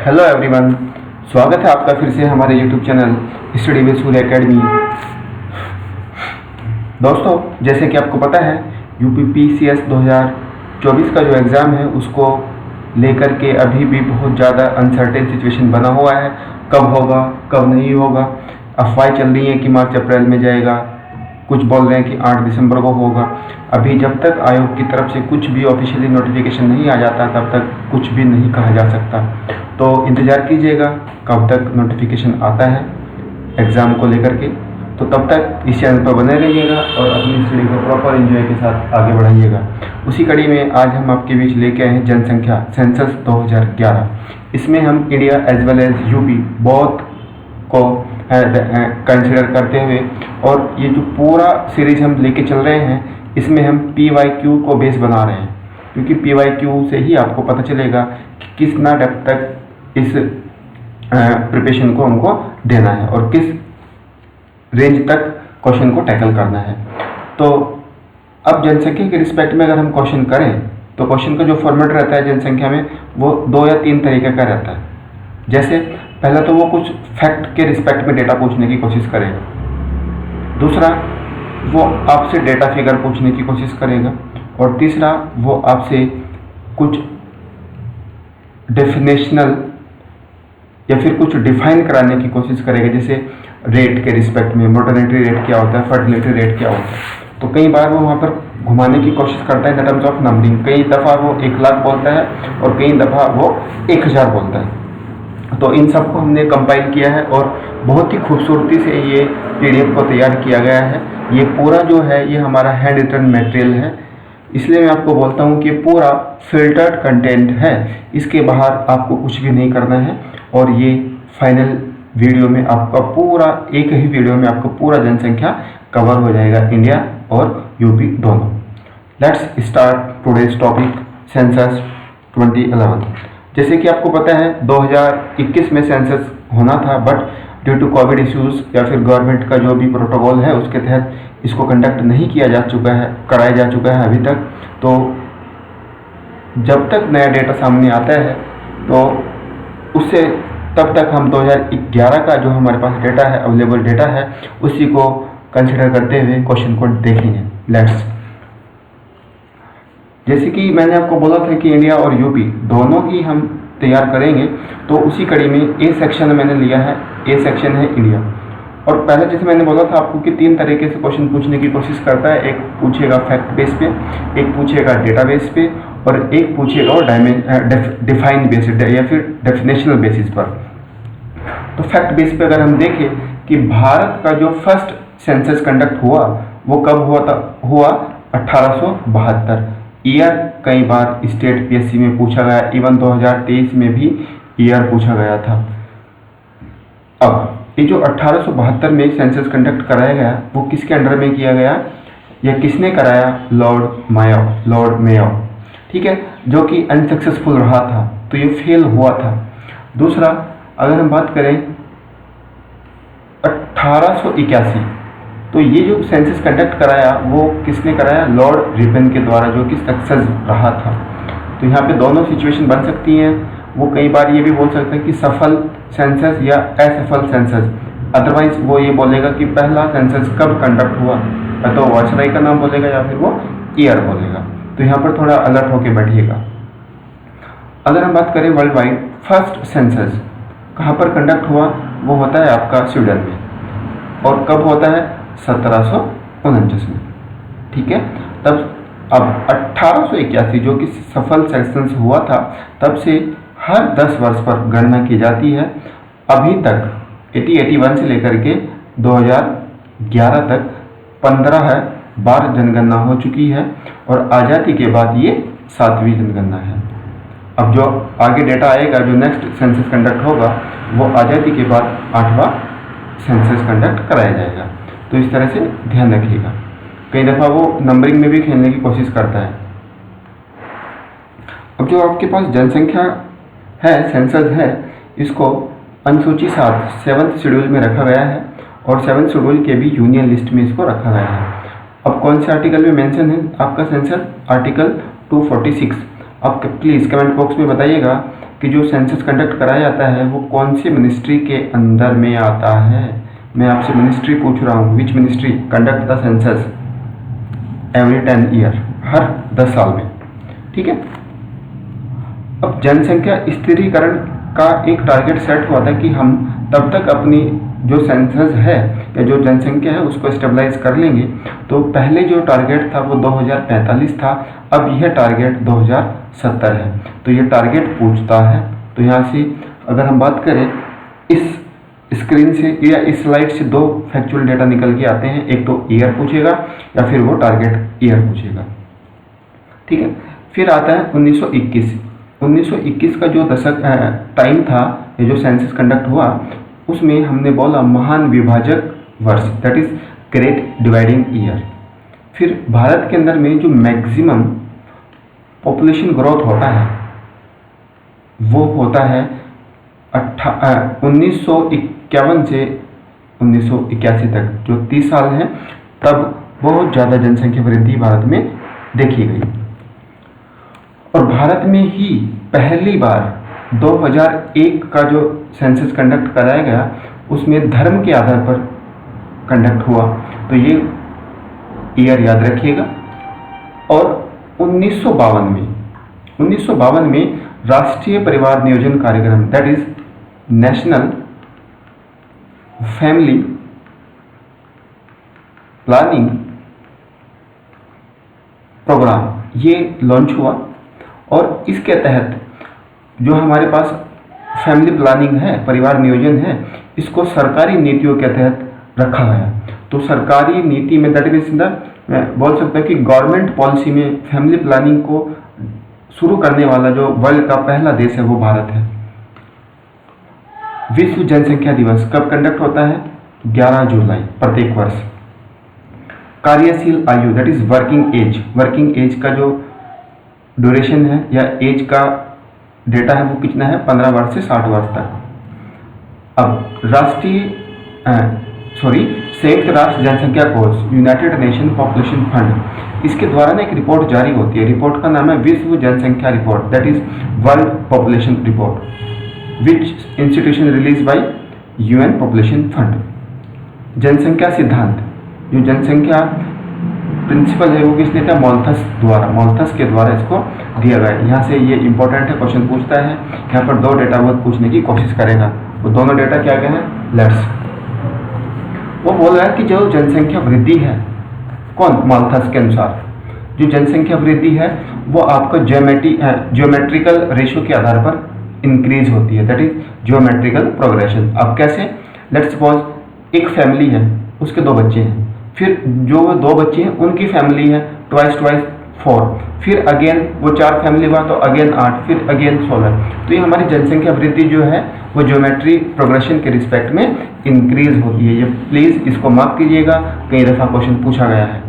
Hello everyone, स्वागत है आपका फिर से हमारे YouTube channel study with Surya academy. दोस्तों, जैसे कि आपको पता है यूपीपीसीएस 2024 का जो एग्ज़ाम है उसको लेकर के अभी भी बहुत ज़्यादा अनसर्टेन सिचुएशन बना हुआ है। कब होगा कब नहीं होगा, अफवाहें चल रही हैं कि मार्च अप्रैल में जाएगा, कुछ बोल रहे हैं कि 8 दिसंबर को होगा। अभी जब तक आयोग की तरफ से कुछ भी ऑफिशियली नोटिफिकेशन नहीं आ जाता तब तक कुछ भी नहीं कहा जा सकता। तो इंतज़ार कीजिएगा कब तक नोटिफिकेशन आता है एग्ज़ाम को लेकर के। तो तब तक इस चैनल पर बने रहिएगा और अपनी स्टडी को प्रॉपर एंजॉय के साथ आगे बढ़ाइएगा। उसी कड़ी में आज हम आपके बीच लेके आए हैं जनसंख्या सेंसस 2011। इसमें हम India as well as UP बहुत को कंसिडर करते हुए, और ये जो पूरा सीरीज हम लेके चल रहे हैं इसमें हम PYQ को बेस बना रहे हैं, क्योंकि PYQ से ही आपको पता चलेगा कि कितना डेप्थ तक इस प्रिपरेशन को हमको देना है और किस रेंज तक क्वेश्चन को टैकल करना है। तो अब जनसंख्या के रिस्पेक्ट में अगर हम क्वेश्चन करें तो क्वेश्चन का जो फॉर्मेट रहता है जनसंख्या में वो 2 या 3 तरीके का रहता है। जैसे पहला तो वो कुछ फैक्ट के रिस्पेक्ट में डेटा पूछने की कोशिश करेगा, दूसरा वो आपसे डेटा फिगर पूछने की कोशिश करेगा, और तीसरा वो आपसे कुछ डेफिनेशनल या फिर कुछ डिफाइन कराने की कोशिश करेगा। जैसे रेट के रिस्पेक्ट में मोर्टेलिटी रेट क्या होता है, फर्टिलिटी रेट क्या होता है। तो कई बार वो वहाँ पर घुमाने की कोशिश करता है इन टर्म्स ऑफ नंबरिंग। कई दफ़ा वो 1 लाख बोलता है और कई दफ़ा वो 1000 बोलता है। तो इन सब को हमने कंपाइल किया है और बहुत ही खूबसूरती से ये PDF को तैयार किया गया है। ये पूरा जो है ये हमारा हैंड रिटन मटेरियल है, इसलिए मैं आपको बोलता हूँ कि पूरा फिल्टर्ड कंटेंट है, इसके बाहर आपको कुछ भी नहीं करना है। और ये फाइनल वीडियो में आपका पूरा एक ही वीडियो में आपको पूरा जनसंख्या कवर हो जाएगा, इंडिया और यूपी दोनों। Let's start today's topic census 2011। जैसे कि आपको पता है 2021 में सेंसस होना था, but due to covid issues या फिर गवर्नमेंट का जो भी प्रोटोकॉल है उसके तहत इसको कंडक्ट नहीं किया जा चुका है, कराया जा चुका है अभी तक। तो जब तक नया डेटा सामने आता है तो उससे तब तक हम 2011 का जो हमारे पास डेटा है, अवेलेबल डेटा है, उसी को कंसिडर करते हुए क्वेश्चन को देखेंगे। लेट्स, जैसे कि मैंने आपको बोला था कि इंडिया और यूपी दोनों ही हम तैयार करेंगे, तो उसी कड़ी में ए सेक्शन मैंने लिया है। ए सेक्शन है इंडिया। और पहले जैसे मैंने बोला था आपको कि 3 तरीके से क्वेश्चन पूछने की कोशिश करता है। एक पूछेगा फैक्ट बेस पे, एक पूछेगा डेटा बेस पे, और एक पूछेगा और डिफाइन बेस या फिर डेफिनेशनल बेसिस पर। तो फैक्ट बेस पे अगर हम देखें कि भारत का जो फर्स्ट सेंसस कंडक्ट हुआ वो कब हुआ 1872। ईयर कई बार स्टेट PSC में पूछा गया, इवन 2023 में भी ईयर पूछा गया था। अब ये जो 1872 में सेंसस कंडक्ट कराया गया वो किसके अंडर में किया गया या किसने कराया? लॉर्ड मेयो, ठीक है, जो कि अनसक्सेसफुल रहा था, तो ये फेल हुआ था। दूसरा, अगर हम बात करें 1881, तो ये जो सेंसस कंडक्ट कराया वो किसने कराया? लॉर्ड रिपन के द्वारा, जो कि सक्सेस रहा था। तो यहाँ पे दोनों सिचुएशन बन सकती हैं। वो कई बार ये भी बोल सकते हैं कि सफल सेंसस या असफल सेंसस। अदरवाइज वो ये बोलेगा कि पहला सेंसस कब कंडक्ट हुआ, या तो वायसराय का नाम बोलेगा या फिर वो ईयर बोलेगा। तो यहाँ पर थोड़ा अलर्ट होके बैठिएगा। अगर हम बात करें वर्ल्ड वाइड, फर्स्ट सेंसस कहाँ पर कंडक्ट हुआ? वो होता है आपका स्वीडन में, और कब होता है? 1749 में, ठीक है। तब अब 1881 जो कि सफल सेंसस हुआ था, तब से हर 10 वर्ष पर गणना की जाती है। अभी तक 81 से लेकर के 2011 तक 15 बार जनगणना हो चुकी है, और आज़ादी के बाद ये 7वीं जनगणना है। अब जो आगे डेटा आएगा, जो नेक्स्ट सेंसस कंडक्ट होगा, वो आज़ादी के बाद 8वां सेंसस कंडक्ट कराया जाएगा। तो इस तरह से ध्यान रखिएगा। कई दफ़ा वो नंबरिंग में भी खेलने की कोशिश करता है। अब जो आपके पास जनसंख्या है, सेंसस है, इसको अनुसूची 7 7th शेड्यूल में रखा गया है, और 7th शेड्यूल के भी यूनियन लिस्ट में इसको रखा गया है। अब कौन से आर्टिकल में मेंशन है आपका सेंसस? आर्टिकल 246। आप प्लीज़ कमेंट बॉक्स में बताइएगा कि जो सेंसस कंडक्ट कराया जाता है वो कौन सी मिनिस्ट्री के अंदर में आता है। मैं आपसे मिनिस्ट्री पूछ रहा हूँ, which ministry conduct the census every 10 year, हर 10 साल में। ठीक है। अब जनसंख्या स्थिरीकरण का एक टारगेट सेट हुआ था कि हम तब तक अपनी जो सेंसस है या जो जनसंख्या है उसको स्टेबलाइज कर लेंगे। तो पहले जो टारगेट था वो 2045 था, अब यह टारगेट 2070 है। तो ये टारगेट पूछता है। तो यहाँ से अगर हम बात करें इस स्क्रीन से या इस स्लाइड से दो फैक्चुअल डेटा निकल के आते हैं, एक तो ईयर पूछेगा या फिर वो टारगेट ईयर पूछेगा। ठीक है। फिर आता है 1921 का जो दशक टाइम था, ये जो सेंसस कंडक्ट हुआ उसमें हमने बोला महान विभाजक वर्ष, that is great dividing year. फिर भारत के अंदर में जो मैक्सिमम पॉपुलेशन ग्रोथ होता है वो होता है 1951 से 1981 तक, जो 30 साल हैं, तब बहुत ज़्यादा जनसंख्या वृद्धि भारत में देखी गई। और भारत में ही पहली बार 2001 का जो सेंसस कंडक्ट कराया गया उसमें धर्म के आधार पर कंडक्ट हुआ। तो ये ईयर याद रखिएगा। और 1952 में राष्ट्रीय परिवार नियोजन कार्यक्रम, that is national family planning programme, ये लॉन्च हुआ। और इसके तहत जो हमारे पास फैमिली प्लानिंग है, परिवार नियोजन है, इसको सरकारी नीतियों के तहत रखा गया। तो सरकारी नीति में दैट मीन्स मैं बोल सकता हूँ कि गवर्नमेंट पॉलिसी में फैमिली प्लानिंग को शुरू करने वाला जो वर्ल्ड का पहला देश है वो भारत है। विश्व जनसंख्या दिवस कब कंडक्ट होता है? 11 जुलाई प्रत्येक वर्ष। कार्यशील आयु दैट इज वर्किंग एज का जो ड्यूरेशन है या एज का डेटा है वो कितना है? 15 वर्ष से 60 वर्ष तक। अब संयुक्त राष्ट्र जनसंख्या कोष, यूनाइटेड नेशन पॉपुलेशन फंड, इसके द्वारा ना एक रिपोर्ट जारी होती है। रिपोर्ट का नाम है विश्व जनसंख्या report, that is world population report, which institution release by UN population fund. जनसंख्या सिद्धांत, जो जनसंख्या प्रिंसिपल है वो किसने था? मॉल्थस के द्वारा इसको दिया गया है। यहाँ से ये इंपॉर्टेंट है, क्वेश्चन पूछता है। यहाँ पर दो डेटा वो पूछने की कोशिश करेगा। वो दोनों डेटा क्या क्या है? लेट्स, वो बोल रहा है कि जो जनसंख्या वृद्धि है, कौन? मॉल्थस के अनुसार जो जनसंख्या वृद्धि है वो आपका ज्योमेट्रिकल रेशियो के आधार पर इंक्रीज होती है, दैट इज ज्योमेट्रिकल प्रोग्रेशन। अब कैसे? लेट्स सपोज एक फैमिली है, उसके 2 बच्चे हैं, फिर जो 2 बच्चे हैं उनकी फैमिली है ट्वाइस 4, फिर अगेन वो 4 फैमिली हुआ तो अगेन 8, फिर अगेन 16। तो ये हमारी जनसंख्या वृद्धि जो है वो ज्योमेट्री प्रोग्रेशन के रिस्पेक्ट में इंक्रीज होती है। ये प्लीज़ इसको मार्क कीजिएगा, कई दफ़ा क्वेश्चन पूछा गया है।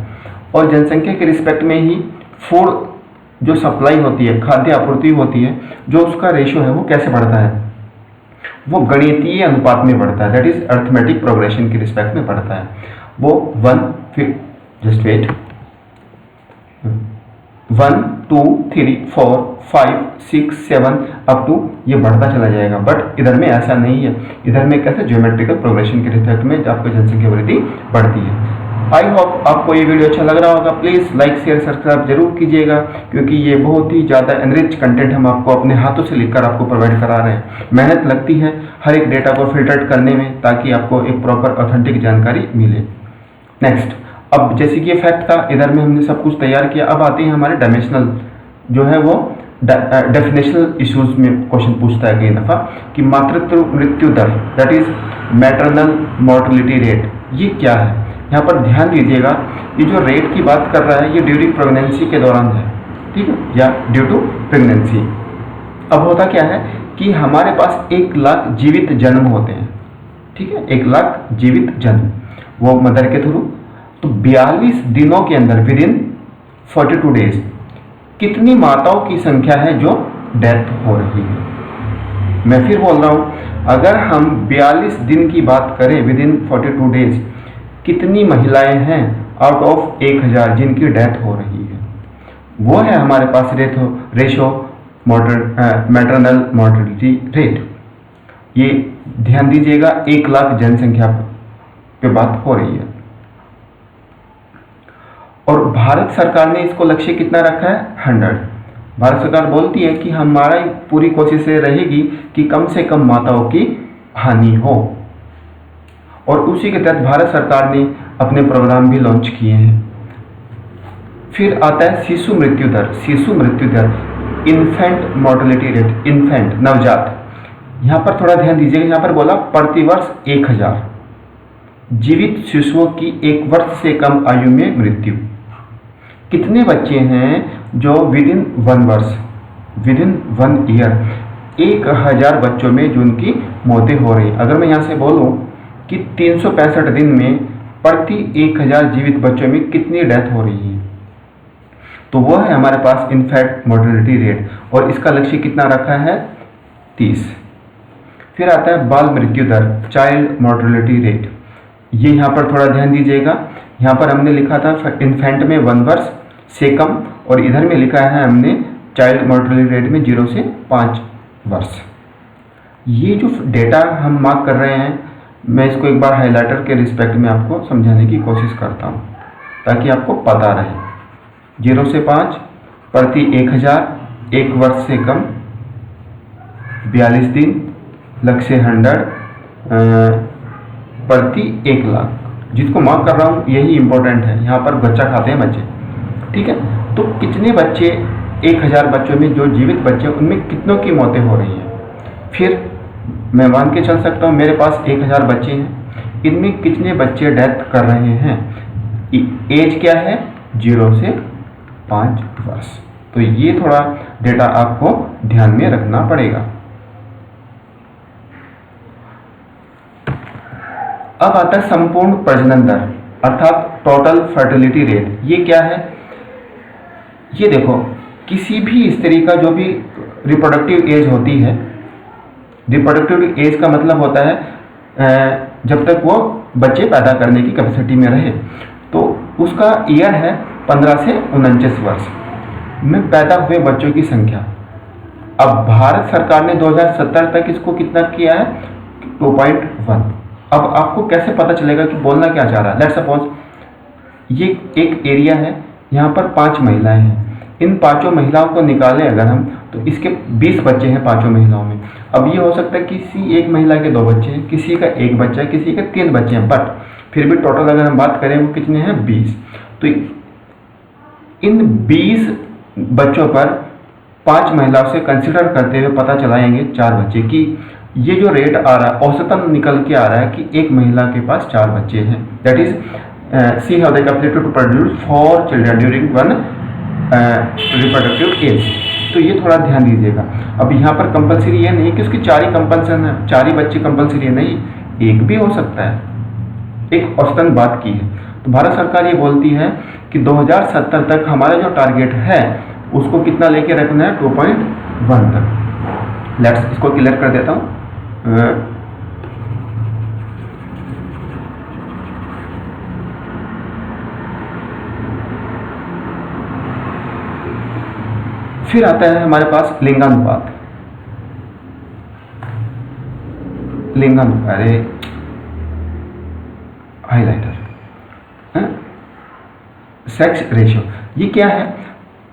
और जनसंख्या के रिस्पेक्ट में ही फूड जो सप्लाई होती है, खाद्य आपूर्ति होती है, जो उसका रेशियो है वो कैसे बढ़ता है? वो गणितीय अनुपात में बढ़ता है, दैट इज अर्थमेटिक प्रोग्रेशन के रिस्पेक्ट में बढ़ता है। वो 1 फिर जस्ट वेट 1 2 3 4 5 6 7 अप टू ये बढ़ता चला जाएगा। बट इधर में ऐसा नहीं है, इधर में कैसे ज्योमेट्रिकल प्रोग्रेशन के रिस्पेक्ट में आपकी जनसंख्या वृद्धि बढ़ती है। आई होप आपको ये वीडियो अच्छा लग रहा होगा। प्लीज़ लाइक शेयर सब्सक्राइब जरूर कीजिएगा, क्योंकि ये बहुत ही ज़्यादा एनरिच कंटेंट हम आपको अपने हाथों से लिखकर आपको प्रोवाइड करा रहे हैं। मेहनत लगती है हर एक डेटा को फिल्टर करने में, ताकि आपको एक प्रॉपर ऑथेंटिक जानकारी मिले। नेक्स्ट, अब जैसे कि ये फैक्ट था, इधर में हमने सब कुछ तैयार किया। अब आते हैं हमारे डायमेंशनल जो है वो डेफिनेशनल इश्यूज में क्वेश्चन पूछता है कई दफ़ा कि मातृत्व मृत्यु दर, that is maternal mortality rate, ये क्या है? यहाँ पर ध्यान दीजिएगा, ये जो रेट की बात कर रहा है ये ड्यूरिंग प्रेगनेंसी के दौरान है, ठीक है, या ड्यू टू प्रेगनेंसी। अब होता क्या है कि हमारे पास 1 लाख जीवित जन्म होते हैं, ठीक है, 1 लाख जीवित जन्म वो मदर के थ्रू। तो 42 दिनों के अंदर विद इन 42 डेज कितनी माताओं की संख्या है जो डेथ हो रही है? मैं फिर बोल रहा हूँ, अगर हम 42 दिन की बात करें विद इन 42 डेज, कितनी महिलाएं हैं आउट ऑफ 1000 जिनकी डेथ हो रही है? वो है हमारे पास रेशो मैटरनल मॉर्टेलिटी रेट। ये ध्यान दीजिएगा, 1 लाख जनसंख्या पे बात हो रही है। और भारत सरकार ने इसको लक्ष्य कितना रखा है? 100। भारत सरकार बोलती है कि हमारा पूरी कोशिश ये रहेगी कि कम से कम माताओं की हानि हो, और उसी के तहत भारत सरकार ने अपने प्रोग्राम भी लॉन्च किए हैं। फिर आता है शिशु मृत्यु दर। शिशु मृत्यु दर, इन्फेंट मोर्टेलिटी रेट, इन्फेंट नवजात। यहाँ पर थोड़ा ध्यान दीजिएगा, यहाँ पर बोला प्रतिवर्ष 1000 जीवित शिशुओं की 1 वर्ष से कम आयु में मृत्यु। कितने बच्चे हैं जो विदिन 1 वर्ष, विदिन 1 ईयर 1000 बच्चों में जो उनकी मौतें हो रही। अगर मैं यहाँ से बोलूँ कि 365 दिन में प्रति 1000 जीवित बच्चों में कितनी डेथ हो रही है, तो वह है हमारे पास इन्फेंट मोर्टेलिटी रेट, और इसका लक्ष्य कितना रखा है? 30। फिर आता है बाल मृत्यु दर, चाइल्ड मोर्टेलिटी रेट। ये यहाँ पर थोड़ा ध्यान दीजिएगा, यहाँ पर हमने लिखा था इन्फेंट में 1 वर्ष से कम, और इधर में लिखा है हमने चाइल्ड मोर्टेलिटी रेट में 0 से 5 वर्ष। ये जो डेटा हम मार्क कर रहे हैं, मैं इसको एक बार हाइलाइटर के रिस्पेक्ट में आपको समझाने की कोशिश करता हूँ ताकि आपको पता रहे। 0 से 5 प्रति 1000, 1 वर्ष से कम, 42 दिन, लक्ष्य 100 प्रति 1 लाख। जिसको मार्क कर रहा हूँ यही इंपॉर्टेंट है, यहाँ पर बच्चा खाते हैं बच्चे, ठीक है। तो कितने बच्चे, 1000 बच्चों में जो जीवित बच्चे उनमें कितनों की मौतें हो रही हैं। फिर मैं मान के चल सकता हूँ मेरे पास 1000 बच्चे हैं, इनमें कितने बच्चे डेथ कर रहे हैं। एज क्या है? 0 से 5 वर्ष। तो ये थोड़ा डेटा आपको ध्यान में रखना पड़ेगा। अब आता है संपूर्ण प्रजनन दर, अर्थात टोटल फर्टिलिटी रेट। ये क्या है? ये देखो, किसी भी स्त्री का जो भी रिप्रोडक्टिव एज होती है, रिप्रोडक्टिव एज का मतलब होता है जब तक वो बच्चे पैदा करने की कैपेसिटी में रहे, तो उसका ईयर है 15 से 49 वर्ष में पैदा हुए बच्चों की संख्या। अब भारत सरकार ने 2070 तक इसको कितना किया है? 2.1। अब आपको कैसे पता चलेगा कि बोलना क्या चाह रहा है? लेट्स सपोज ये एक एरिया है, यहाँ पर 5 महिलाएं हैं। इन 5 महिलाओं को निकालें अगर हम, तो इसके 20 बच्चे हैं 5 महिलाओं में। अब ये हो सकता है किसी एक महिला के 2 बच्चे हैं, किसी का 1 बच्चा है, किसी के 3 बच्चे हैं, बट फिर भी टोटल अगर हम बात करें वो कितने हैं? 20। तो इन 20 बच्चों पर 5 महिलाओं से कंसिडर करते हुए पता चलाएंगे 4 बच्चे की ये जो रेट आ रहा है औसतन निकल के आ रहा है कि एक महिला के पास 4 बच्चे हैं। That is she have the capacity to produce 4 children during one reproductive age. तो ये थोड़ा ध्यान दीजिएगा। अब यहाँ पर कंपलसरी ये नहीं कि उसकी 4 ही कंपल्सन है, 4 ही बच्चे कंपलसरी है, नहीं, एक भी हो सकता है। एक औसतन बात की है। तो भारत सरकार ये बोलती है कि 2070 तक हमारा जो टारगेट है उसको कितना लेके रखना है? 2.1 तक। लेट्स इसको क्लियर कर देता हूँ। फिर आता है हमारे पास लिंगानुपात। लिंगानुपात, अरे हाइलाइटर, सेक्स रेशियो। ये क्या है?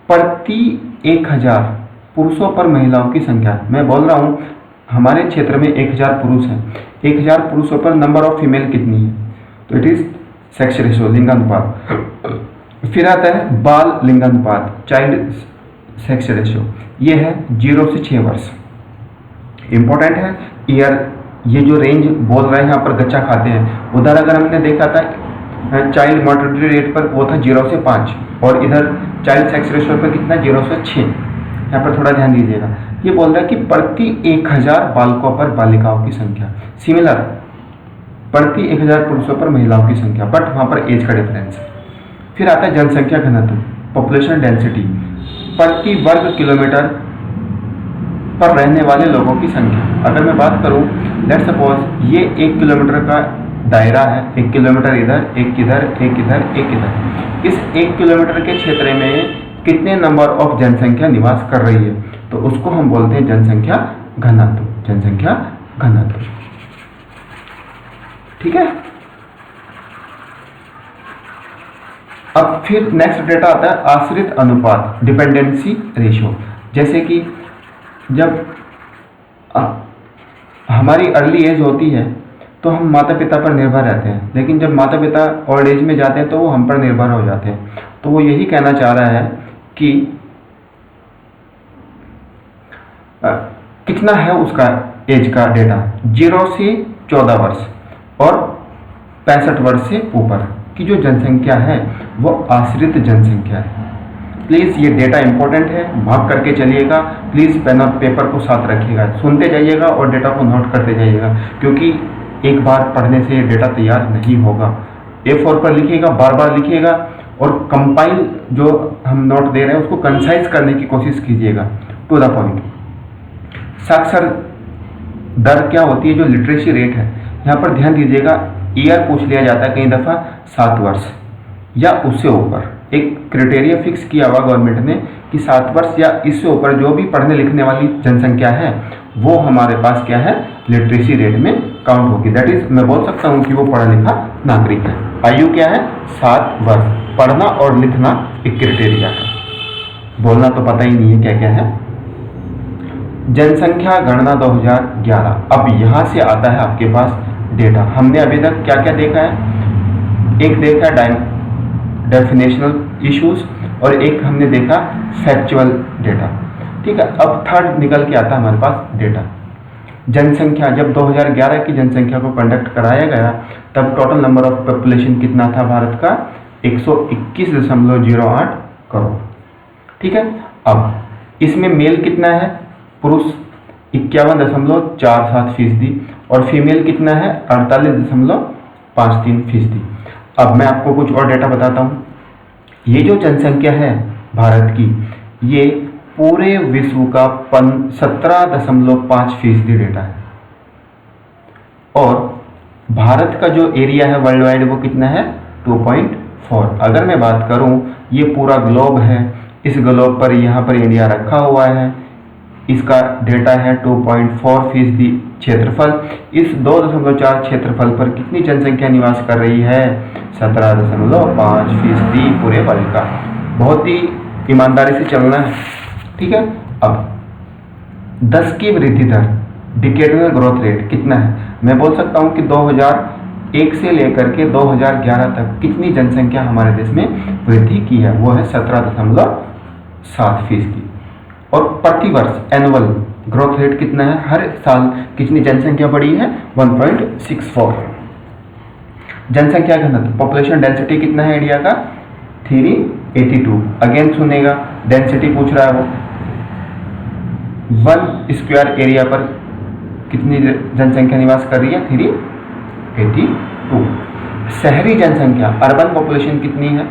प्रति 1000 पुरुषों पर महिलाओं की संख्या। मैं बोल रहा हूँ हमारे क्षेत्र में 1000 पुरुष हैं, 1000 पुरुषों पर नंबर ऑफ फीमेल कितनी है? तो इट इज सेक्स रेशियो, लिंगानुपात। फिर आता है बाल लिंगानुपात, चाइल्ड सेक्स रेशियो। ये है 0 से 6 वर्ष। इंपॉर्टेंट है ईयर। ये जो रेंज बोल रहे हैं यहाँ पर गच्चा खाते हैं, उधर अगर हमने देखा था चाइल्ड मोर्टेलिटी रेट पर वो था 0 से 5, और इधर चाइल्ड सेक्स रेशियो पर कितना? 0 से 6। यहाँ पर थोड़ा ध्यान दीजिएगा। ये बोल रहा है कि प्रति 1000 बालकों पर बालिकाओं की संख्या, सिमिलर प्रति 1000 पुरुषों पर महिलाओं की संख्या, बट वहाँ पर एज का डिफरेंस है। फिर आता है जनसंख्या घनत्व, पॉपुलेशन डेंसिटी, प्रति वर्ग किलोमीटर पर रहने वाले लोगों की संख्या। अगर मैं बात करूं, लेट्स सपोज ये 1 किलोमीटर का दायरा है, 1 किलोमीटर इधर, 1 इधर, 1 इधर, 1 इधर। इस 1 किलोमीटर के क्षेत्र में कितने नंबर ऑफ जनसंख्या निवास कर रही है? तो उसको हम बोलते हैं जनसंख्या घनत्व, जनसंख्या घनत्व। ठीक है। अब फिर नेक्स्ट डेटा आता है आश्रित अनुपात, डिपेंडेंसी रेशियो। जैसे कि जब हमारी अर्ली एज होती है तो हम माता पिता पर निर्भर रहते हैं, लेकिन जब माता पिता ओल्ड एज में जाते हैं तो वो हम पर निर्भर हो जाते हैं। तो वो यही कहना चाह रहा है कि कितना है उसका एज का डेटा, 0 से 14 वर्ष और 65 वर्ष से ऊपर की जो जनसंख्या है वो आश्रित जनसंख्या है। प्लीज़ ये डेटा इंपॉर्टेंट है, भाग करके चलिएगा। प्लीज़ पेन और पेपर को साथ रखिएगा, सुनते जाइएगा और डेटा को नोट करते जाइएगा, क्योंकि एक बार पढ़ने से ये डेटा तैयार नहीं होगा। A4 पर लिखिएगा, बार बार लिखिएगा और कंपाइल जो हम नोट दे रहे हैं उसको कंसाइज करने की कोशिश कीजिएगा, टू द पॉइंट। साक्षर दर क्या होती है, जो लिटरेसी रेट है, यहाँ पर ध्यान दीजिएगा। ईयर पूछ लिया जाता है कई दफ़ा 7 वर्ष या उससे ऊपर। एक क्राइटेरिया फिक्स किया हुआ गवर्नमेंट ने कि 7 वर्ष या इससे ऊपर जो भी पढ़ने लिखने वाली जनसंख्या है वो हमारे पास क्या है, लिटरेसी रेट में काउंट होगी। दैट इज मैं बोल सकता हूँ कि वो पढ़ा लिखा नागरिक है। आयु क्या है, 7 वर्ष। पढ़ना और लिखना एक क्राइटेरिया है, बोलना तो पता ही नहीं है क्या क्या है। जनसंख्या गणना 2011। अब यहाँ से आता है आपके पास डेटा। हमने अभी तक क्या क्या देखा है, एक देखा डेफिनेशनल इश्यूज और एक हमने देखा फैक्चुअल डेटा। ठीक है। अब थर्ड निकल के आता है हमारे पास डेटा। जनसंख्या, जब 2011 की जनसंख्या को कंडक्ट कराया गया तब टोटल नंबर ऑफ पॉपुलेशन कितना था भारत का, 121.08 करोड़। ठीक है। अब इसमें मेल कितना है, पुरुष 51.47% और फीमेल कितना है, 48.53%। अब मैं आपको कुछ और डेटा बताता हूँ। ये जो जनसंख्या है भारत की, ये पूरे विश्व का 17.5% डेटा है। और भारत का जो एरिया है वर्ल्ड वाइड वो कितना है, 2.4। अगर मैं बात करूं, ये पूरा ग्लोब है, इस ग्लोब पर यहाँ पर इंडिया रखा हुआ है, इसका डेटा है 2.4% क्षेत्रफल। इस 2.4 क्षेत्रफल पर कितनी जनसंख्या निवास कर रही है, 17.5% पूरे वर्ल्ड का। बहुत ही ईमानदारी से चलना है। ठीक है। अब 10 की वृद्धि दर, डिकेडनल ग्रोथ रेट कितना है, मैं बोल सकता हूं कि 2001 से लेकर के 2011 तक कितनी जनसंख्या हमारे देश में वृद्धि की है, वो है 17.7%। और प्रति वर्ष एनुअल ग्रोथ रेट कितना है, हर साल कितनी जनसंख्या बढ़ी है, 1.64। जनसंख्या घनत्व, पॉपुलेशन डेंसिटी कितना है इंडिया का, 382। अगेन सुनेगा, डेंसिटी पूछ रहा है वो। 1 स्क्वायर एरिया पर कितनी जनसंख्या निवास कर रही है, 382। शहरी जनसंख्या, अर्बन पॉपुलेशन कितनी है,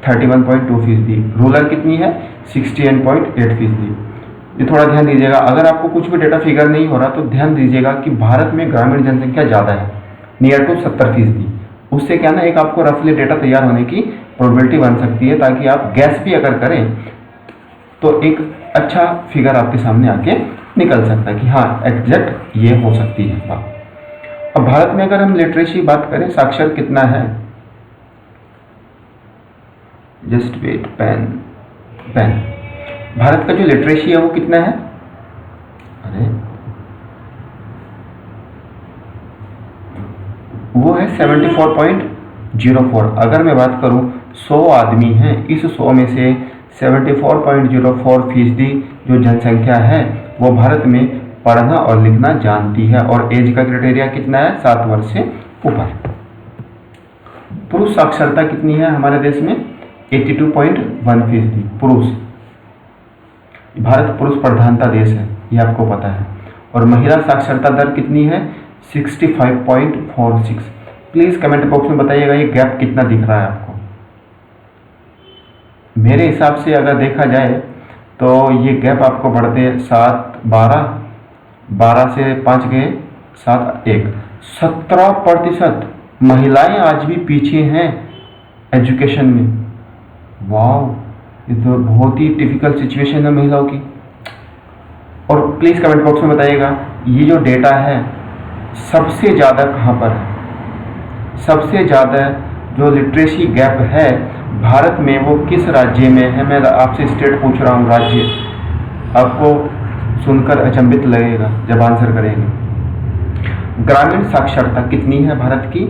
31.2%। रूरल कितनी है, 68.8%। ये थोड़ा ध्यान दीजिएगा। अगर आपको कुछ भी डेटा फिगर नहीं हो रहा तो ध्यान दीजिएगा कि भारत में ग्रामीण जनसंख्या ज़्यादा है, नियर टू 70%। उससे क्या ना, एक आपको रफली डेटा तैयार होने की प्रोबेबिलिटी बन सकती है, ताकि आप गैस भी अगर करें तो एक अच्छा फिगर आपके सामने आके निकल सकता है कि हाँ एग्जैक्ट ये हो सकती है बात। अब भारत में अगर हम लिटरेसी बात करें, साक्षर कितना है, जस्ट वेट, पेन। भारत का जो लिटरेसी है वो कितना है, अरे वो है 74.04। अगर मैं बात करूं 100 आदमी हैं, इस 100 में से 74.04% जो जनसंख्या है वो भारत में पढ़ना और लिखना जानती है। और एज का क्राइटेरिया कितना है, 7 वर्ष से ऊपर। पुरुष साक्षरता कितनी है हमारे देश में, 82.1% पुरुष। भारत पुरुष प्रधानता देश है, ये आपको पता है। और महिला साक्षरता दर कितनी है, 65.46। प्लीज़ कमेंट बॉक्स में बताइएगा ये गैप कितना दिख रहा है आपको। मेरे हिसाब से अगर देखा जाए तो ये गैप आपको बढ़ते 7, 12 से 5 गए 7, 1, 17% महिलाएं आज भी पीछे हैं एजुकेशन में। वाह, ये तो बहुत ही टिपिकल सिचुएशन है महिलाओं की। और प्लीज़ कमेंट बॉक्स में बताइएगा ये जो डेटा है सबसे ज़्यादा कहाँ पर है, सबसे ज़्यादा जो लिटरेसी गैप है भारत में वो किस राज्य में है। मैं आपसे स्टेट पूछ रहा हूँ, राज्य। आपको सुनकर अचंभित लगेगा जब आंसर करेंगे। ग्रामीण साक्षरता कितनी है भारत की?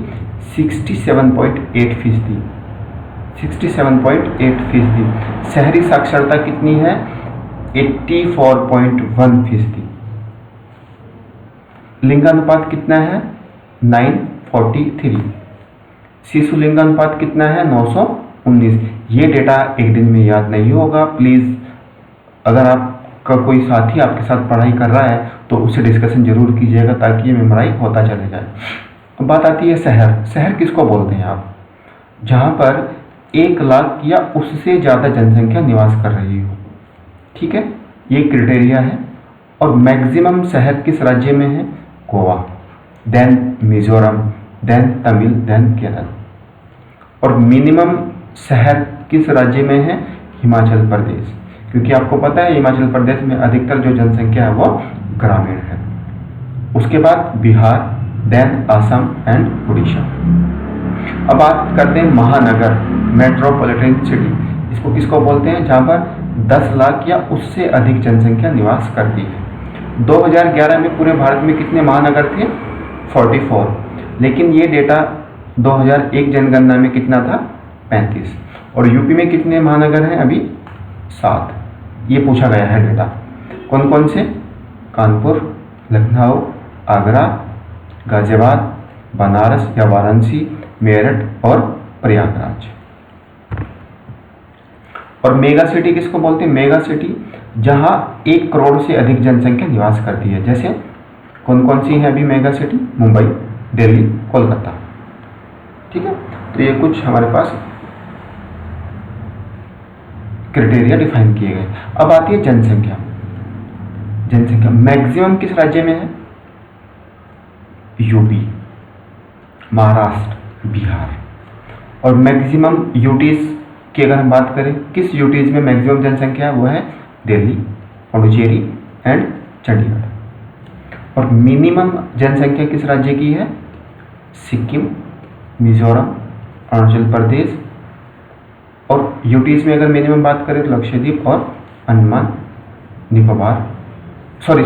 67.8%। 67.8%। शहरी साक्षरता कितनी है? 84.1%। लिंगानुपात कितना है? 943। शिशु लिंगानुपात कितना है? 919। ये डेटा एक दिन में याद नहीं होगा। प्लीज़ अगर आपका कोई साथी आपके साथ पढ़ाई कर रहा है तो उससे डिस्कशन जरूर कीजिएगा ताकि ये मेमोराइज होता चले जाए। अब बात आती है शहर। शहर किसको बोलते हैं आप? जहाँ पर 1 लाख या उससे ज़्यादा जनसंख्या निवास कर रही हो। ठीक है, ये क्राइटेरिया है। और मैक्सिमम शहर किस राज्य में है? Goa, then Mizoram, then Tamil, then Kerala. और मिनिमम शहर किस राज्य में है? हिमाचल प्रदेश, क्योंकि आपको पता है हिमाचल प्रदेश में अधिकतर जो जनसंख्या है वो ग्रामीण है। उसके बाद बिहार, देन असम एंड उड़ीसा। अब बात करते हैं महानगर, मेट्रोपॉलिटन सिटी। इसको किसको बोलते हैं? जहाँ पर 10 लाख या उससे अधिक जनसंख्या निवास करती है। 2011 में पूरे भारत में कितने महानगर थे? 44। लेकिन ये डेटा 2001 जनगणना में कितना था? 35। और यूपी में कितने महानगर हैं अभी? 7। ये पूछा गया है डेटा। कौन कौन से? कानपुर, लखनऊ, आगरा, गाजियाबाद, बनारस या वाराणसी, मेरठ और प्रयागराज। और मेगा सिटी किसको बोलते हैं? मेगा सिटी जहां 1 करोड़ से अधिक जनसंख्या निवास करती है। जैसे कौन कौन सी है अभी मेगा सिटी? मुंबई, दिल्ली, कोलकाता। ठीक है, तो ये कुछ हमारे पास क्राइटेरिया डिफाइन किए गए। अब आती है जनसंख्या। जनसंख्या मैक्सिमम किस राज्य में है? यूपी, महाराष्ट्र, बिहार। और मैक्सिमम यूटीज की अगर हम बात करें, किस यूटीज में मैक्सिमम जनसंख्या है? वो है दिल्ली, पुडुचेरी एंड चंडीगढ़। और मिनिमम जनसंख्या किस राज्य की है? सिक्किम, मिजोरम, अरुणाचल प्रदेश। और यूटीज में अगर मिनिमम बात करें तो लक्षद्वीप और Andaman Nicobar, sorry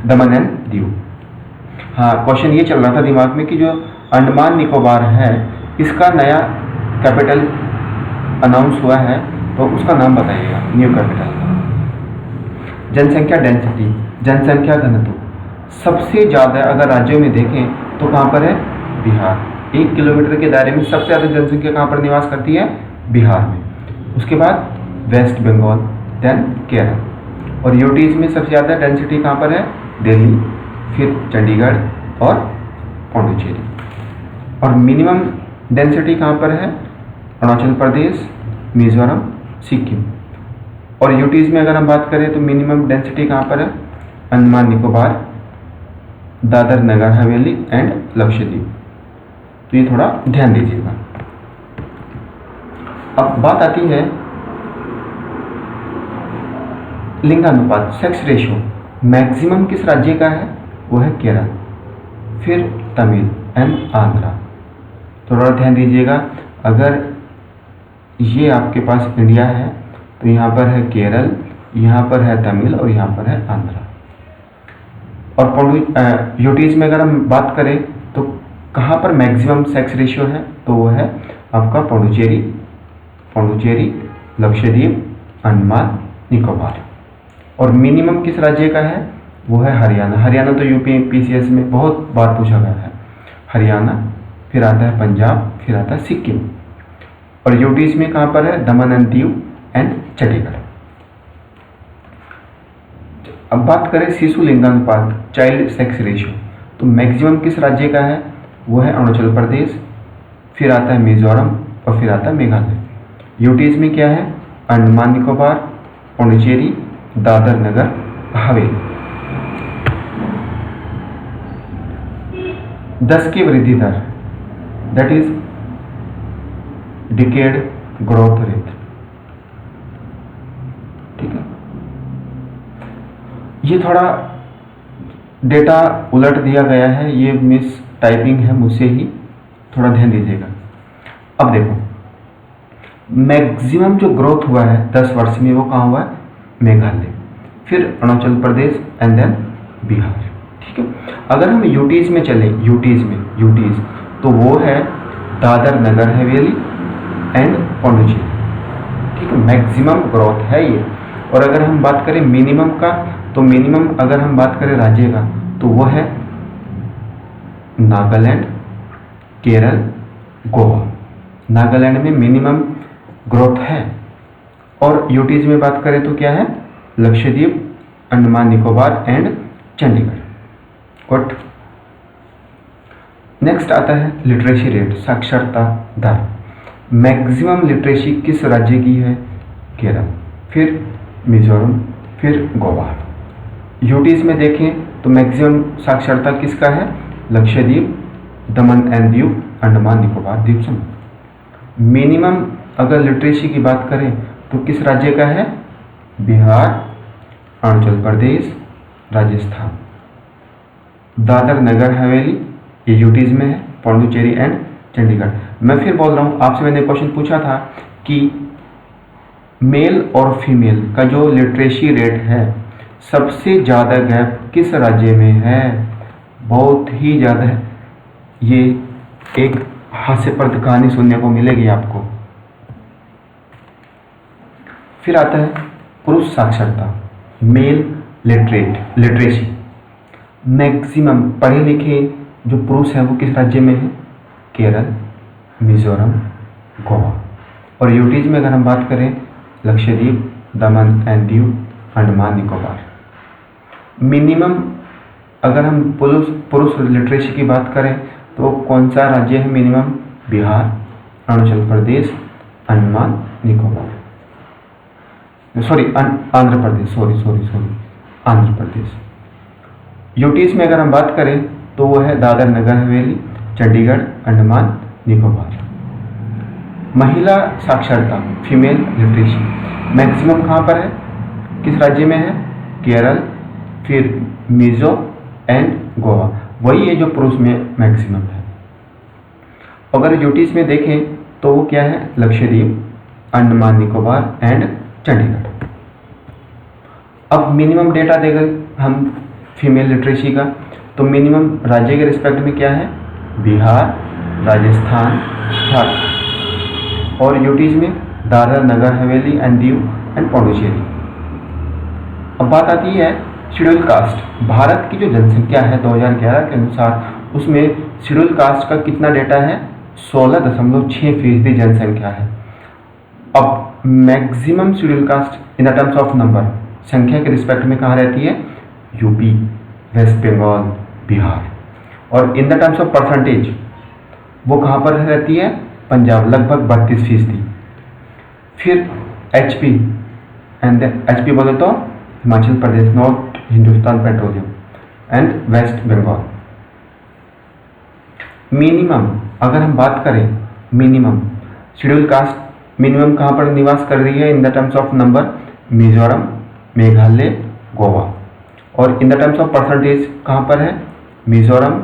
Daman and Diu. हाँ, क्वेश्चन ये चल रहा था दिमाग में कि जो अंडमान निकोबार है इसका नया कैपिटल अनाउंस हुआ है, तो उसका नाम बताइएगा न्यू कैपिटल। जनसंख्या डेंसिटी, जनसंख्या घनत्व सबसे ज़्यादा अगर राज्यों में देखें तो कहाँ पर है? बिहार। 1 किलोमीटर के दायरे में सबसे ज़्यादा जनसंख्या कहाँ पर निवास करती है? बिहार में। उसके बाद वेस्ट बंगाल, देन केरल। और यूटीज में सबसे ज़्यादा डेंसिटी कहाँ पर है? दिल्ली, फिर चंडीगढ़ और पुडुचेरी। और मिनिमम डेंसिटी कहाँ पर है? अरुणाचल प्रदेश, मिजोरम, सिक्किम। और यूटीज में अगर हम बात करें तो मिनिमम डेंसिटी कहाँ पर है? अंडमान निकोबार, दादर नगर हवेली एंड लक्षद्वीप। तो ये थोड़ा ध्यान दीजिएगा। अब बात आती है लिंगानुपात, सेक्स रेशियो। मैक्सिमम किस राज्य का है? वो है केरल, फिर तमिल एंड आंध्रा। थोड़ा ध्यान दीजिएगा, अगर ये आपके पास इंडिया है तो यहाँ पर है केरल, यहाँ पर है तमिल और यहाँ पर है आंध्रा। और यूटीज में अगर हम बात करें तो कहाँ पर मैक्सिमम सेक्स रेशियो है? तो वो है आपका पुडुचेरी, लक्षद्वीप, अंडमान निकोबार। और मिनिमम किस राज्य का है? वो है हरियाणा। हरियाणा तो यूपी पीसीएस में बहुत बार पूछा गया है। हरियाणा, फिर आता है पंजाब, फिर आता है सिक्किम। और यूटीज में कहाँ पर है? दमन एंड दीव एंड चंडीगढ़। अब बात करें शिशु लिंगानुपात, चाइल्ड सेक्स रेशियो, तो मैक्सिमम किस राज्य का है? वो है अरुणाचल प्रदेश, फिर आता है मिजोरम और फिर आता है मेघालय। यूटीज में क्या है? अंडमान निकोबार, पुडुचेरी, दादर नगर हवेली। 10 की वृद्धि दर, that is decade growth rate. ठीक है, ये थोड़ा डेटा उलट दिया गया है, ये मिस टाइपिंग है मुझसे ही, थोड़ा ध्यान दीजिएगा। अब देखो, मैक्सिमम जो ग्रोथ हुआ है 10 वर्ष में वो कहाँ हुआ है? मेघालय, फिर अरुणाचल प्रदेश एंड देन बिहार। ठीक है, अगर हम यूटीज में चलें, यूटीज तो वो है दादर नगर हवेली एंड पौंडीचेरी। ठीक है, मैक्सिमम ग्रोथ है ये। और अगर हम बात करें मिनिमम का, तो मिनिमम अगर हम बात करें राज्य का तो वो है नागालैंड, केरल, गोवा। नागालैंड में मिनिमम ग्रोथ है। और यूटीज में बात करें तो क्या है? Lakshadweep, Andaman Nicobar and Chandigarh. Good. Next आता है लिटरेसी रेट, साक्षरता दर। मैक्सिमम लिटरेसी किस राज्य की है? केरल, फिर मिजोरम, फिर गोवा। यूटीज में देखें तो मैक्सिमम साक्षरता किसका है? लक्षद्वीप, दमन एंड दीव, अंडमान निकोबार द्वीप समूह। मिनिमम अगर लिटरेसी की बात करें तो किस राज्य का है? बिहार, अरुणाचल प्रदेश, राजस्थान। दादर नगर हवेली ये यूटीज में है, पौंडीचेरी एंड चंडीगढ़। मैं फिर बोल रहा हूँ, आपसे मैंने क्वेश्चन पूछा था कि मेल और फीमेल का जो लिटरेसी रेट है, सबसे ज़्यादा गैप किस राज्य में है? बहुत ही ज़्यादा है। ये एक हास्यप्रद कहानी सुनने को मिलेगी आपको। फिर आता है पुरुष साक्षरता, मेल लिटरेसी। मैक्सिमम पढ़े लिखे जो पुरुष हैं वो किस राज्य में है? केरल, मिजोरम, गोवा। और यूटीज में अगर हम बात करें लक्षद्वीप, दमन एंड दीव, अंडमान निकोबार। मिनिमम अगर हम पुरुष लिटरेसी की बात करें तो कौन सा राज्य है मिनिमम? बिहार, अरुणाचल प्रदेश, अंडमान निकोबार, आंध्र प्रदेश, आंध्र प्रदेश। यूटीज में अगर हम बात करें तो वो है दादर नगर हवेली, चंडीगढ़, अंडमान निकोबार। महिला साक्षरता, फीमेल लिटरेसी, मैक्सिमम कहाँ पर है? किस राज्य में है? केरल, फिर मिजो एंड गोवा। वही है जो पुरुष में मैक्सिमम है। अगर यूटीज में देखें तो वो क्या है? लक्षद्वीप, अंडमान निकोबार एंड चंडीगढ़। अब मिनिमम डेटा देगा हम फीमेल लिटरेसी का, तो मिनिमम राज्य के रिस्पेक्ट में क्या है? बिहार, राजस्थान, झारखंड। और यूटीज में दादर नगर हवेली एंड दीव एंड पौंडीचेरी। अब बात आती है शेड्यूल कास्ट। भारत की जो जनसंख्या है 2011 के अनुसार, उसमें शेड्यूल कास्ट का कितना डेटा है? 16.6% जनसंख्या है। अब maximum schedule caste in the terms of number, संख्या के रिस्पेक्ट में कहाँ रहती है? UP, west Bengal, Bihar. और in the terms of percentage वो कहाँ पर रहती है? पंजाब, लगभग 32%। फिर एचपी एंड एचपी बोले तो Himachal Pradesh, north Hindustan Petroleum and west Bengal. Minimum अगर हम बात करें, मिनिमम शेड्यूल कास्ट मिनिमम कहाँ पर निवास कर रही है in the terms of number? Mizoram, Meghalaya, Goa. और in the terms of percentage कहाँ पर है? मिजोरम,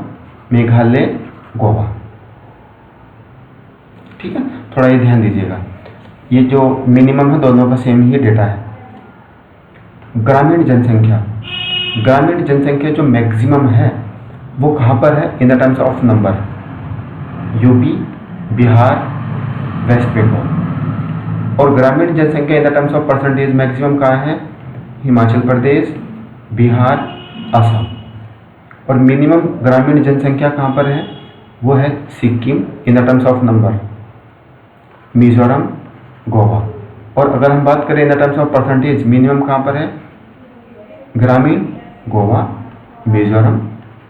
मेघालय, गोवा। ठीक है, थोड़ा ये ध्यान दीजिएगा। ये जो मिनिमम है दोनों का सेम ही डेटा है। ग्रामीण जनसंख्या जो मैक्सिमम है वो कहाँ पर है in the terms of number? UP, Bihar, west Bengal. और ग्रामीण जनसंख्या in the terms of percentage maximum कहाँ है? हिमाचल प्रदेश, बिहार, असम। और मिनिमम ग्रामीण जनसंख्या कहाँ पर है? वो है सिक्किम इन the terms of number, Mizoram, Goa. और अगर हम बात करें इन the terms of percentage, minimum कहाँ पर है? ग्रामीण, गोवा, मिजोरम,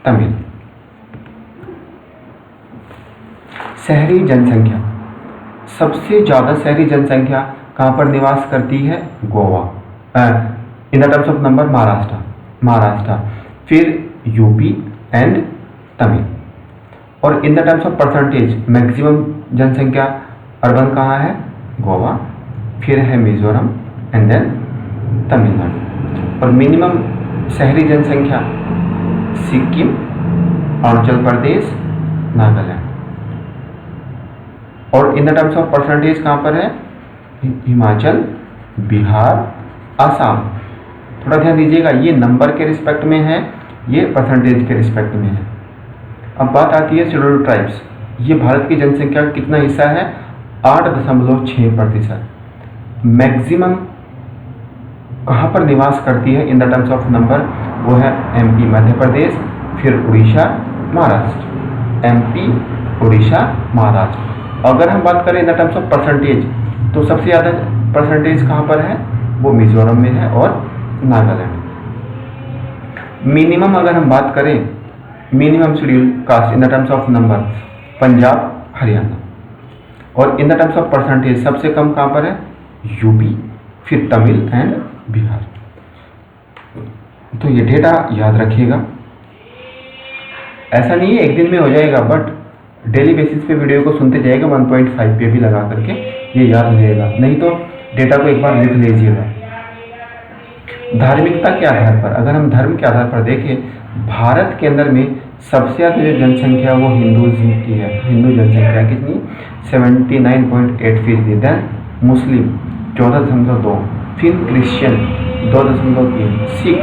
तमिल। शहरी जनसंख्या, सबसे ज़्यादा शहरी जनसंख्या कहाँ पर निवास करती है? गोवा, इन the terms of number Maharashtra, फिर यूपी एंड तमिल। और in the terms of percentage maximum जनसंख्या अर्बन कहाँ है? गोवा, फिर है मिजोरम एंड देन तमिलनाडु। और मिनिमम शहरी जनसंख्या सिक्किम, अरुणाचल प्रदेश, नागालैंड। और in the terms of percentage कहाँ पर है? हिमाचल, बिहार, असम। थोड़ा ध्यान दीजिएगा, ये नंबर के रिस्पेक्ट में है, ये परसेंटेज के रिस्पेक्ट में है। अब बात आती है शेड्यूल्ड ट्राइब्स। ये भारत की जनसंख्या का कितना हिस्सा है? 8.6%। मैक्सिमम कहाँ पर निवास करती है in the terms of number? वो है एमपी, मध्य प्रदेश, फिर उड़ीसा, महाराष्ट्र। एमपी, उड़ीसा, महाराष्ट्र। अगर हम बात करें इन द टर्म्स ऑफ परसेंटेज, तो सबसे ज़्यादा परसेंटेज कहाँ पर है? वो मिजोरम में है और नागालैंड। मिनिमम अगर हम बात करें, minimum schedule caste in the terms of number, Punjab, Haryana. और in the terms of percentage सबसे कम कहाँ पर है? यूपी, फिर तमिल एंड बिहार। तो ये डेटा याद रखिएगा। ऐसा नहीं है एक दिन में हो जाएगा, बट डेली बेसिस पे वीडियो को सुनते जाएगा, 1.5 पे भी लगा करके ये याद हो जाएगा। नहीं तो डेटा को एक बार लिख लीजिएगा। धार्मिकता के आधार पर, अगर हम धर्म के आधार पर देखें, भारत के अंदर में सबसे ज़्यादा जो जनसंख्या वो हिंदुज़म की है। हिंदू जनसंख्या कितनी? 79.8%। देन मुस्लिम 14.2, फिर क्रिश्चियन 2.3, सिख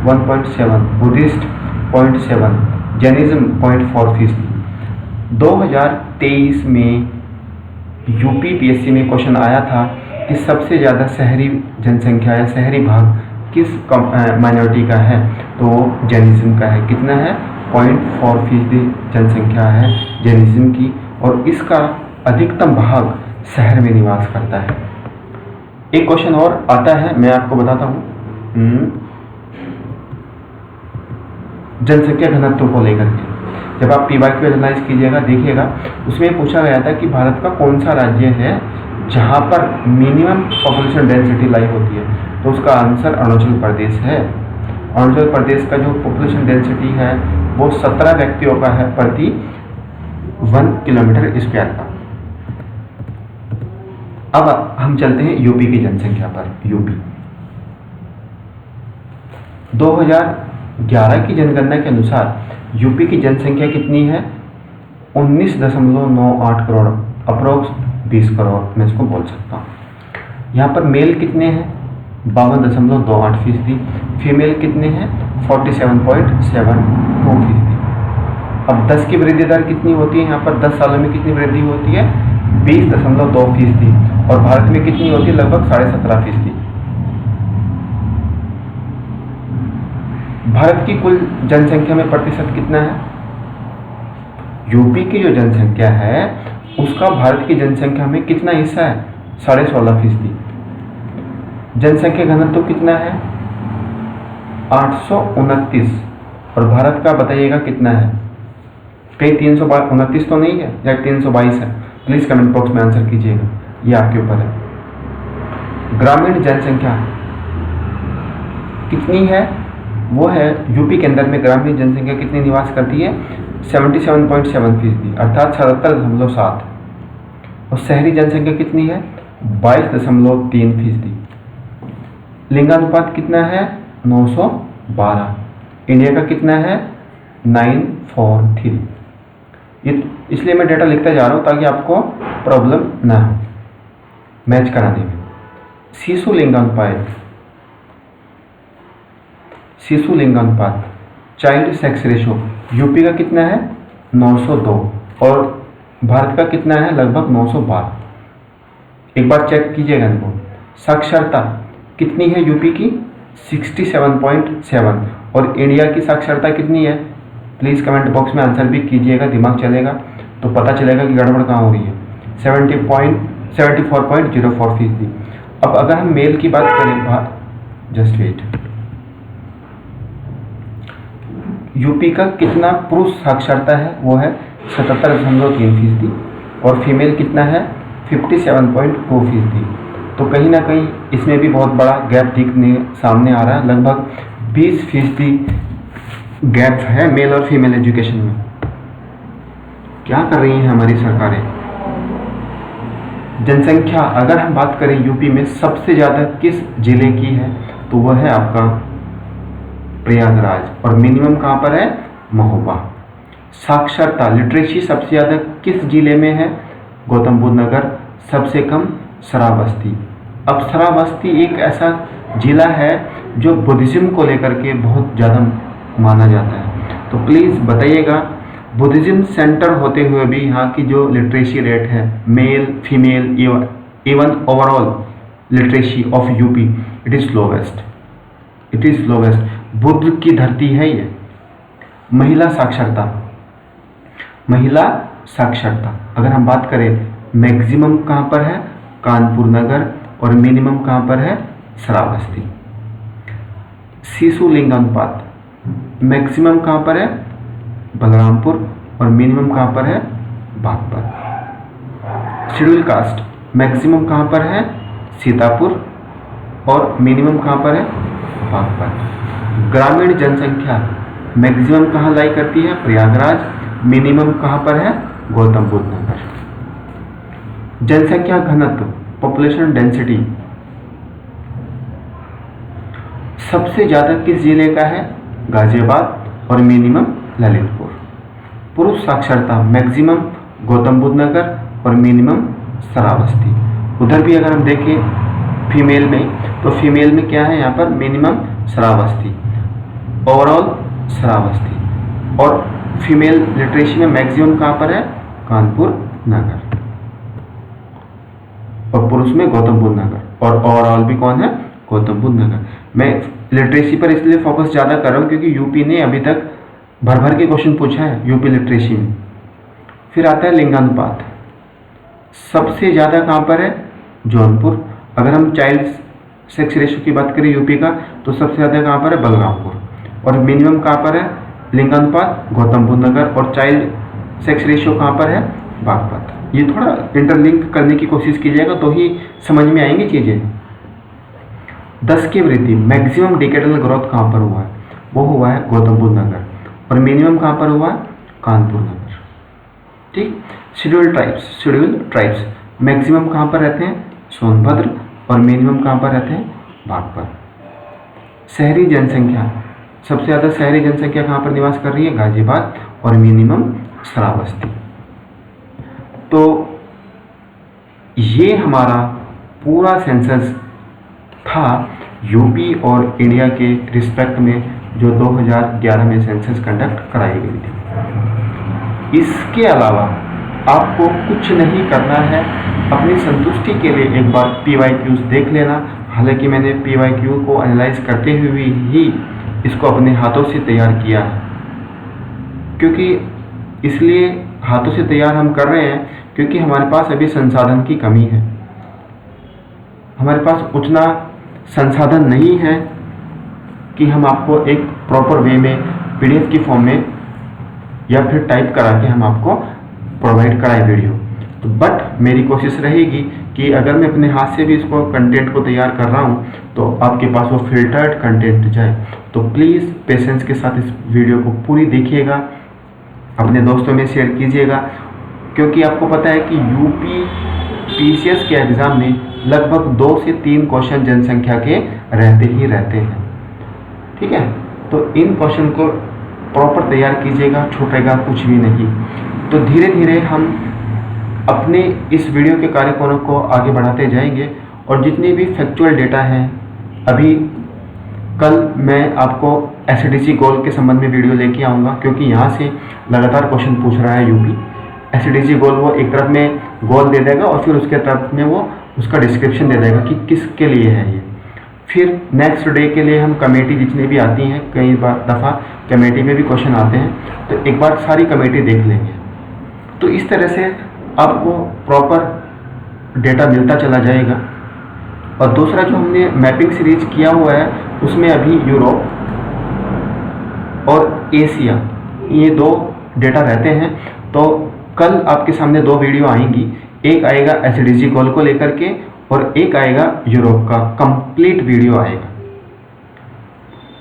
1.7, बुद्धिस्ट 0.7, जैनिज्म 0.4%। 2023 में यूपीपीएससी में क्वेश्चन आया था कि सबसे ज़्यादा शहरी जनसंख्या या शहरी भाग किस माइनॉरिटी का है? तो जैनिज्म का है। कितना है? 0.4% जनसंख्या है जैनिज्म की, और इसका अधिकतम भाग शहर में निवास करता है। एक क्वेश्चन और आता है, मैं आपको बताता हूँ, जनसंख्या घनत्व को लेकर के। जब आप पीवाईक्यू एनालाइज कीजिएगा, देखिएगा, उसमें पूछा गया था कि भारत का कौन सा राज्य है जहाँ पर मिनिमम पॉपुलेशन डेंसिटी लाई होती है? तो उसका आंसर अरुणाचल प्रदेश है। अरुणाचल प्रदेश का जो पॉपुलेशन डेंसिटी है वो 17 व्यक्तियों का है प्रति 1 किलोमीटर स्क्वायर का। अब हम चलते हैं यूपी की जनसंख्या पर। यूपी 2011 की जनगणना के अनुसार यूपी की जनसंख्या कितनी है? 19.98 करोड़, अप्रोक्स 20 करोड़ मैं इसको बोल सकता हूँ। यहाँ पर मेल कितने हैं? 52.28%। फीमेल कितने हैं? 47.72%। अब 10 की वृद्धि दर कितनी होती है? यहाँ पर 10 सालों में कितनी वृद्धि होती है? 20.2%। और भारत में कितनी होती है? लगभग 17.5%। भारत की कुल जनसंख्या में प्रतिशत कितना है? यूपी की जो जनसंख्या है उसका भारत की जनसंख्या में कितना हिस्सा है? 16.5%। जनसंख्या घनत्व कितना है? 829। और भारत का बताइएगा कितना है? कहीं 329 तो नहीं है या 322 है? प्लीज़ कमेंट बॉक्स में आंसर कीजिएगा, ये आपके ऊपर है। ग्रामीण जनसंख्या कितनी है? वो है यूपी के अंदर में ग्रामीण जनसंख्या कितनी निवास करती है? 77.7%, अर्थात 77.7। और शहरी जनसंख्या कितनी है? 22.3%। लिंगानुपात कितना है? 912। इंडिया का कितना है? 943। ये इसलिए मैं डेटा लिखता जा रहा हूँ ताकि आपको प्रॉब्लम ना हो मैच कराने में। शिशु लिंगानुपात, चाइल्ड सेक्स रेशो यूपी का कितना है? 902 और भारत का कितना है? लगभग 912। एक बार चेक कीजिएगा इनको। साक्षरता कितनी है यूपी की? 67.7। और इंडिया की साक्षरता कितनी है? प्लीज़ कमेंट बॉक्स में आंसर भी कीजिएगा, दिमाग चलेगा तो पता चलेगा कि गड़बड़ कहाँ हो रही है। 74.04%। अब अगर हम मेल की बात करें, जस्ट वेट, यूपी का कितना पुरुष साक्षरता है? वो है 77.3%। और फीमेल कितना है? 57.2%। तो कहीं ना कहीं इसमें भी बहुत बड़ा गैप सामने आ रहा है। लगभग 20% गैप है मेल और फीमेल एजुकेशन में। क्या कर रही हैं हमारी सरकारें? जनसंख्या अगर हम बात करें यूपी में सबसे ज़्यादा किस जिले की है? तो वह है आपका प्रयागराज, और मिनिमम कहाँ पर है? महोबा। साक्षरता लिटरेसी सबसे ज़्यादा किस जिले में है? गौतम बुद्ध नगर। सबसे कम श्रावस्ती। अब श्रावस्ती एक ऐसा जिला है जो बुद्धिज़्म को लेकर के बहुत ज़्यादा माना जाता है। तो प्लीज़ बताइएगा, बुद्धिज़्म सेंटर होते हुए भी यहाँ की जो लिटरेसी रेट है, male female even overall literacy of UP, it is lowest. It is lowest. Buddha की धरती है ये। महिला साक्षरता, महिला साक्षरता अगर हम बात करें, मैक्सिमम कहाँ पर है? कानपुर नगर, और मिनिमम कहाँ पर है? श्रावस्ती। शिशु लिंगानुपात, मैक्सिमम कहाँ पर है? बलरामपुर, और मिनिमम कहाँ पर है? बागपत। शेड्यूल कास्ट, मैक्सिमम कहाँ पर है? सीतापुर, और मिनिमम कहाँ पर है? बागपत। ग्रामीण जनसंख्या, मैक्सिमम कहाँ लाई करती है? प्रयागराज, मिनिमम कहाँ पर है? गौतम बुद्ध नगर। जनसंख्या घनत्व, पॉपुलेशन डेंसिटी, सबसे ज़्यादा किस जिले का है? गाजियाबाद, और मिनिमम ललितपुर। पुरुष साक्षरता, मैक्सिमम गौतम बुद्ध नगर, और मिनिमम श्रावस्ती। उधर भी अगर हम देखें फीमेल में, तो फीमेल में क्या है? यहाँ पर मिनिमम श्रावस्ती, ओवरऑल श्रावस्ती, और फीमेल लिटरेसी में मैक्सिमम कहाँ पर है? कानपुर नगर, और पुरुष में गौतम बुद्ध नगर, और ओवरऑल भी कौन है? गौतम बुद्ध नगर। मैं लिटरेसी पर इसलिए फोकस ज़्यादा कर रहा हूँ क्योंकि यूपी ने अभी तक भर भर के क्वेश्चन पूछा है यूपी लिटरेसी में। फिर आता है लिंगानुपात, सबसे ज़्यादा कहाँ पर है? जौनपुर। अगर हम चाइल्ड सेक्स रेशियो की बात करें यूपी का, तो सबसे ज़्यादा कहाँ पर है? बलरामपुर, और मिनिमम कहाँ पर है? लिंगानुपात गौतम बुद्ध नगर, और चाइल्ड सेक्स रेशियो कहाँ पर है? बागपत। ये थोड़ा इंटरलिंक करने की कोशिश कीजिएगा तो ही समझ में आएंगी चीज़ें। 10 की वृद्धि, मैक्सिमम डिकेडल ग्रोथ कहाँ पर हुआ है? वो हुआ है गौतम बुद्ध नगर, और मिनिमम कहाँ पर हुआ है? कानपुर नगर। ठीक। शेड्यूल ट्राइब्स मैक्सिमम कहाँ पर रहते हैं? सोनभद्र, और मिनिमम कहाँ पर रहते हैं? बागपत। शहरी जनसंख्या, सबसे ज़्यादा शहरी जनसंख्या कहाँ पर निवास कर रही है? गाजियाबाद, और मिनिमम श्रावस्ती। तो ये हमारा पूरा सेंसस था यूपी और इंडिया के रिस्पेक्ट में, जो 2011 में सेंसस कंडक्ट कराई गई थी। इसके अलावा आपको कुछ नहीं करना है, अपनी संतुष्टि के लिए एक बार PYQs देख लेना। हालांकि मैंने PYQ को एनालाइज करते हुए ही इसको अपने हाथों से तैयार किया है, क्योंकि इसलिए हाथों से तैयार हम कर रहे हैं क्योंकि हमारे पास अभी संसाधन की कमी है। हमारे पास उतना संसाधन नहीं है कि हम आपको एक प्रॉपर वे में PDF की फॉर्म में या फिर टाइप करा के हम आपको प्रोवाइड कराए वीडियो। तो बट मेरी कोशिश रहेगी कि अगर मैं अपने हाथ से भी इसको कंटेंट को तैयार कर रहा हूँ तो आपके पास वो फिल्टर्ड कंटेंट जाए। तो प्लीज़ पेशेंस के साथ इस वीडियो को पूरी देखिएगा, अपने दोस्तों में शेयर कीजिएगा, क्योंकि आपको पता है कि यूपी PCS के एग्ज़ाम में लगभग 2 से 3 क्वेश्चन जनसंख्या के रहते ही रहते हैं। ठीक है, तो इन क्वेश्चन को प्रॉपर तैयार कीजिएगा, छूटेगा कुछ भी नहीं। तो धीरे धीरे हम अपने इस वीडियो के कार्यक्रमों को आगे बढ़ाते जाएंगे, और जितने भी फैक्चुअल डेटा हैं, अभी कल मैं आपको SDG गोल के संबंध में वीडियो लेके आऊँगा, क्योंकि यहाँ से लगातार क्वेश्चन पूछ रहा है यूपी। SDG गोल वो एक तरफ में गोल दे देगा और फिर उसके तरफ में वो उसका डिस्क्रिप्शन दे देगा कि किसके लिए है ये। फिर नेक्स्ट डे के लिए हम कमेटी जितनी भी आती हैं, कई दफ़ा कमेटी में भी क्वेश्चन आते हैं, तो एक बार सारी कमेटी देख लेंगे। तो इस तरह से आपको प्रॉपर डेटा मिलता चला जाएगा। और दूसरा जो हमने मैपिंग सीरीज किया हुआ है, उसमें अभी यूरोप और एशिया ये 2 डेटा रहते हैं। तो कल आपके सामने 2 वीडियो आएंगी, एक आएगा SDG गोल को लेकर के और एक आएगा यूरोप का कंप्लीट वीडियो आएगा।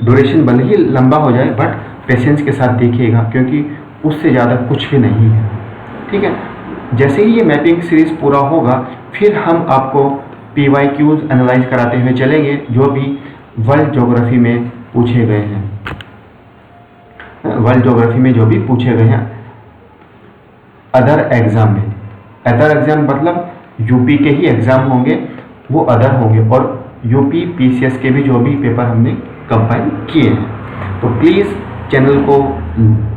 ड्यूरेशन भले ही लंबा हो जाए बट पेशेंस के साथ देखिएगा, क्योंकि उससे ज़्यादा कुछ भी नहीं है। ठीक है, जैसे ही ये मैपिंग सीरीज़ पूरा होगा फिर हम आपको PYQs एनालाइज कराते हुए चलेंगे, जो भी वर्ल्ड ज्योग्राफी में पूछे गए हैं, वर्ल्ड ज्योग्राफी में जो भी पूछे गए हैं अदर एग्जाम में। अदर एग्जाम मतलब यूपी के ही एग्जाम होंगे, वो अदर होंगे, और यूपी पीसीएस के भी जो भी पेपर हमने कंपाइल किए हैं। तो प्लीज़ चैनल को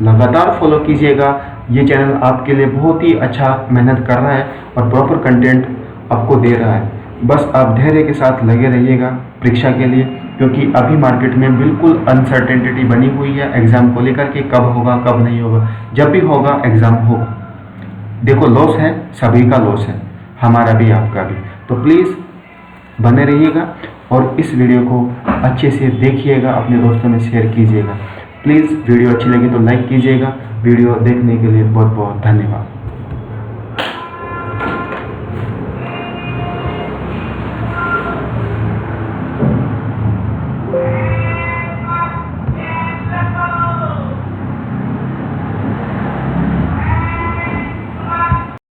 लगातार फॉलो कीजिएगा। ये चैनल आपके लिए बहुत ही अच्छा मेहनत कर रहा है और प्रॉपर कंटेंट आपको दे रहा है। बस आप धैर्य के साथ लगे रहिएगा परीक्षा के लिए, क्योंकि अभी मार्केट में बिल्कुल अनसर्टेनिटी बनी हुई है एग्ज़ाम को लेकर के, कब होगा कब नहीं होगा। जब भी होगा एग्ज़ाम होगा। देखो लॉस है, सभी का लॉस है, हमारा भी आपका भी। तो प्लीज़ बने रहिएगा और इस वीडियो को अच्छे से देखिएगा, अपने दोस्तों में शेयर कीजिएगा। प्लीज़ वीडियो अच्छी लगी तो लाइक कीजिएगा। वीडियो देखने के लिए बहुत बहुत धन्यवाद।